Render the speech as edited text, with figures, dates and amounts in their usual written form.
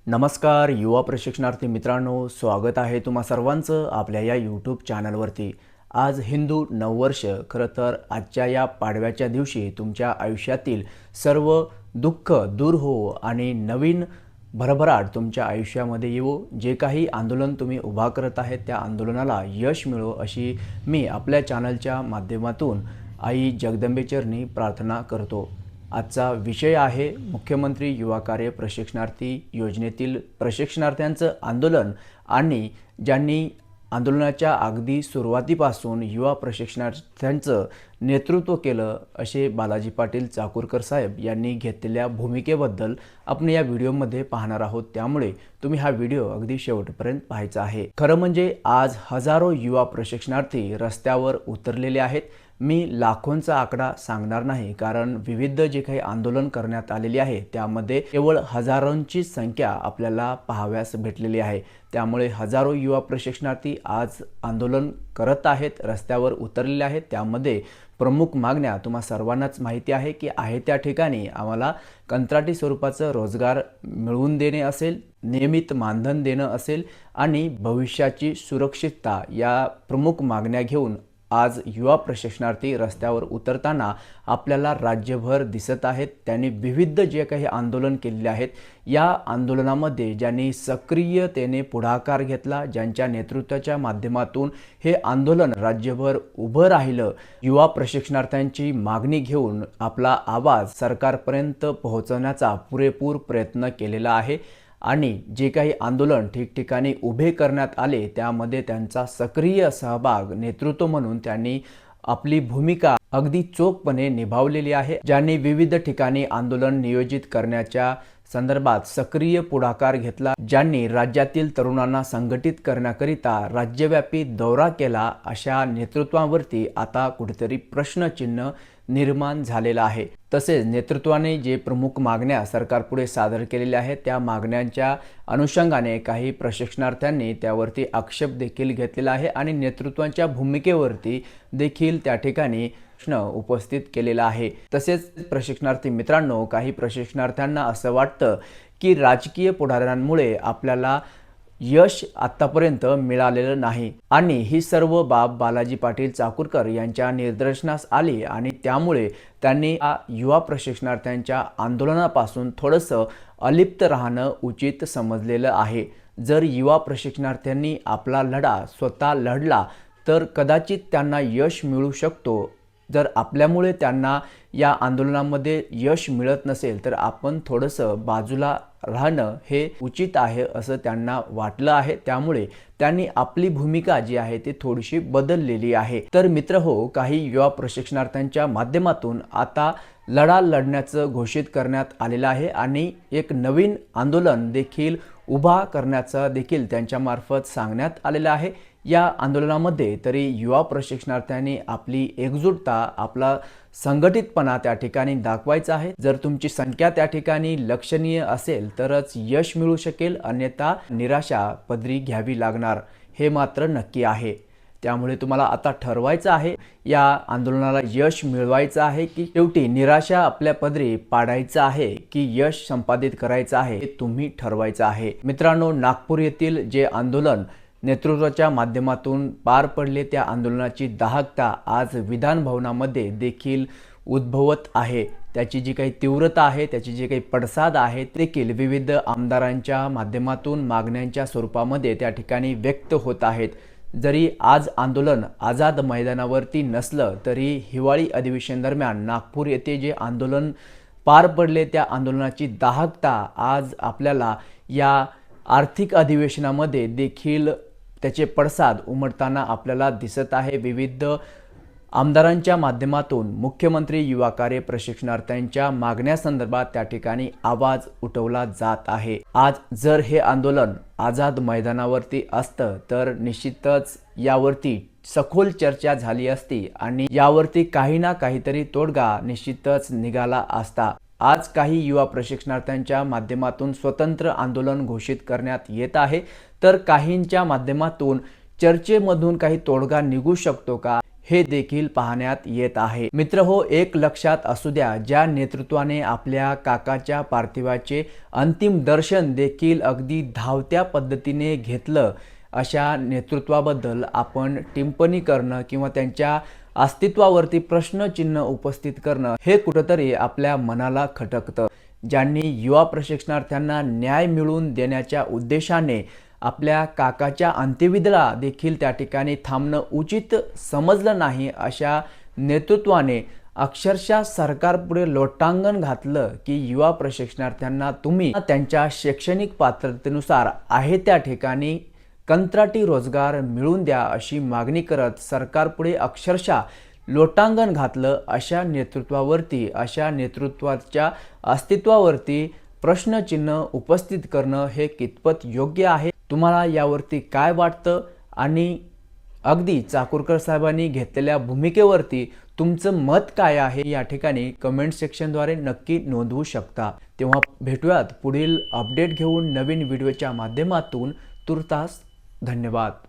नमस्कार युवा प्रशिक्षणार्थी मित्रांनो, स्वागत आहे तुम्हा सर्वांचं आपल्या या यूट्यूब चॅनलवरती। आज हिंदू नववर्ष, खरं तर आजच्या या पाडव्याच्या दिवशी तुमच्या आयुष्यातील सर्व दुःख दूर हो आणि नवीन भरभराट तुमच्या आयुष्यामध्ये येवो। जे काही आंदोलन तुम्ही उभा करत आहेत त्या आंदोलनाला यश मिळो अशी मी आपल्या चॅनलच्या माध्यमातून आई जगदंबेचरणी प्रार्थना करतो। आजचा विषय आहे मुख्यमंत्री युवा कार्य प्रशिक्षणार्थी योजनेतील प्रशिक्षणार्थ्यांचं आंदोलन आणि ज्यांनी आंदोलनाच्या अगदी सुरुवातीपासून युवा प्रशिक्षणार्थ्यांचं नेतृत्व केलं असे बालाजी पाटील चाकूरकर साहेब यांनी घेतलेल्या भूमिकेबद्दल आपण या व्हिडिओमध्ये पाहणार आहोत। त्यामुळे तुम्ही हा व्हिडिओ अगदी शेवटपर्यंत पाहायचा आहे। खरं म्हणजे आज हजारो युवा प्रशिक्षणार्थी रस्त्यावर उतरलेले आहेत। मी लाखोंचा आकडा सांगणार नाही, कारण विविध जे काही आंदोलन करण्यात आलेले आहे त्यामध्ये केवळ हजारोंची संख्या आपल्याला पाहाव्यास भेटलेली आहे। त्यामुळे हजारो युवा प्रशिक्षणार्थी आज आंदोलन करत आहेत, रस्त्यावर उतरलेले आहेत। त्यामध्ये प्रमुख मागण्या तुम्हा सर्वांनाच माहिती आहे की आहे त्या ठिकाणी आम्हाला कंत्राटी स्वरूपाचं रोजगार मिळवून देणे असेल, नियमित मानधन देणं असेल आणि भविष्याची सुरक्षितता या प्रमुख मागण्या घेऊन आज युवा प्रशिक्षणार्थी रस्त्यावर उतरताना आपल्याला राज्यभर दिसत आहेत। त्यांनी विविध जे काही आंदोलन केलेले आहेत, या आंदोलनामध्ये ज्यांनी सक्रियतेने पुढाकार घेतला, ज्यांच्या नेतृत्वाच्या माध्यमातून हे आंदोलन राज्यभर उभं राहिलं, युवा प्रशिक्षणार्थ्यांची मागणी घेऊन आपला आवाज सरकारपर्यंत पोहोचवण्याचा पुरेपूर प्रयत्न केलेला आहे आणि जे काही आंदोलन ठिकठिकाणी उभे करण्यात आले त्यामध्ये त्यांचा सक्रिय सहभाग नेतृत्व म्हणून त्यांनी आपली भूमिका अगदी चोखपणे निभावलेली आहे। ज्यांनी विविध ठिकाणी आंदोलन नियोजित करण्याच्या संदर्भात सक्रिय पुढाकार घेतला, ज्यांनी राज्यातील तरुणांना संघटित करण्याकरिता राज्यव्यापी दौरा केला, अशा नेतृत्वावरती आता कुठेतरी प्रश्नचिन्ह निर्माण झालेला आहे। तसेच नेतृत्वाने जे प्रमुख मागण्या सरकारपुढे सादर केलेल्या आहेत त्या मागण्यांच्या अनुषंगाने काही प्रशिक्षणार्थ्यांनी त्यावरती आक्षेप देखील घेतलेला आहे आणि नेतृत्वाच्या भूमिकेवरती देखील त्या ठिकाणी प्रश्न उपस्थित केलेला आहे। तसेच प्रशिक्षणार्थी मित्रांनो, काही प्रशिक्षणार्थ्यांना असं वाटतं की राजकीय पुढाऱ्यांमुळे आपल्याला यश आतापर्यंत मिळालेलं नाही आणि ही सर्व बाब बालाजी पाटील चाकूरकर यांच्या निदर्शनास आली आणि त्यामुळे त्यांनी युवा प्रशिक्षणार्थ्यांच्या आंदोलनापासून थोडंसं अलिप्त राहणं उचित समजलेलं आहे। जर युवा प्रशिक्षणार्थ्यांनी आपला लढा स्वतः लढला तर कदाचित त्यांना यश मिळू शकतो। जर आपल्यामुळे त्यांना या आंदोलनामध्ये यश मिळत नसेल तर आपण थोडंसं बाजूला राहणं हे उचित आहे असं त्यांना वाटलं आहे। त्यामुळे त्यांनी आपली भूमिका जी आहे ती थोडीशी बदललेली आहे। तर मित्रहो, काही युवा प्रशिक्षणार्थ्यांच्या माध्यमातून आता लढा लढण्याचं घोषित करण्यात आलेलं आहे आणि एक नवीन आंदोलन देखील उभा करण्याचं देखील त्यांच्यामार्फत सांगण्यात आलेलं आहे। या आंदोलनामध्ये तरी युवा प्रशिक्षणार्थ्यांनी आपली एकजुटता, आपला संघटितपणा त्या ठिकाणी दाखवायचा आहे। जर तुमची संख्या त्या ठिकाणी लक्षणीय असेल तरच यश मिळू शकेल, अन्यथा निराशा पदरी घ्यावी लागणार हे मात्र नक्की आहे। त्यामुळे तुम्हाला आता ठरवायचं आहे या आंदोलनाला यश मिळवायचं आहे की शेवटी निराशा आपल्या पदरी पाडायचं आहे की यश संपादित करायचं आहे, हे तुम्ही ठरवायचं आहे। मित्रांनो, नागपूर येथील जे आंदोलन नेतृत्वाच्या माध्यमातून पार पडले त्या आंदोलनाची दाहकता आज विधान भवनामध्ये देखील उद्भवत आहे। त्याची जी काही तीव्रता आहे, त्याची जी काही पडसाद आहे देखील विविध आमदारांच्या माध्यमातून मागण्यांच्या स्वरूपामध्ये त्या ठिकाणी व्यक्त होत आहेत। जरी आज आंदोलन आझाद मैदानावरती नसलं तरी हिवाळी अधिवेशन दरम्यान नागपूर येथे जे आंदोलन पार पडले त्या आंदोलनाची दाहकता आज आपल्याला या आर्थिक अधिवेशनामध्ये देखील त्याचे पडसाद उमटताना आपल्याला दिसत आहे। विविध आमदारांच्या माध्यमातून मुख्यमंत्री युवा कार्य प्रशिक्षणार्थ्यांच्या मागण्यासंदर्भात त्या ठिकाणी आवाज उठवला जात आहे। आज जर हे आंदोलन आझाद मैदानावरती असतं तर निश्चितच यावरती सखोल चर्चा झाली असती आणि यावरती काही ना काहीतरी तोडगा निश्चितच निघाला असता। आज काही युवा प्रशिक्षणार्थ्यांच्या माध्यमातून स्वतंत्र आंदोलन घोषित करण्यात येत आहे, तर काहींच्या माध्यमातून चर्चेमधून काही तोडगा निघू शकतो का हे देखील पाहण्यात येत आहे। मित्र हो, एक लक्षात असू द्या, ज्या नेतृत्वाने आपल्या काकाच्या पार्थिवाचे अंतिम दर्शन देखील अगदी धावत्या पद्धतीने घेतलं, अशा नेतृत्वाबद्दल आपण टिप्पणी करणं किंवा त्यांच्या अस्तित्वावरती प्रश्नचिन्ह उपस्थित करणं हे कुठंतरी आपल्या मनाला खटकतं। ज्यांनी युवा प्रशिक्षणार्थ्यांना न्याय मिळवून देण्याच्या उद्देशाने आपल्या काकाच्या अंत्यविधीला देखील त्या ठिकाणी थांबणं उचित समजलं नाही, अशा नेतृत्वाने अक्षरशः सरकारपुढे लोटांगण घातलं की युवा प्रशिक्षणार्थ्यांना तुम्ही त्यांच्या शैक्षणिक पात्रतेनुसार आहे त्या ठिकाणी कंत्राटी रोजगार मिळवून द्या, अशी मागणी करत सरकारपुढे अक्षरशः लोटांगण घातलं। अशा नेतृत्वावरती, अशा नेतृत्वाच्या अस्तित्वावरती प्रश्नचिन्ह उपस्थित करणं हे कितपत योग्य आहे? तुम्हाला यावरती काय वाटतं? आणि अगदी चाकूरकर साहेबांनी घेतलेल्या भूमिकेवरती तुमचं मत काय आहे? या ठिकाणी कमेंट सेक्शनद्वारे नक्की नोंदवू शकता। तेव्हा भेटूयात पुढील अपडेट घेऊन नवीन व्हिडिओच्या माध्यमातून। तुर्तास धन्यवाद।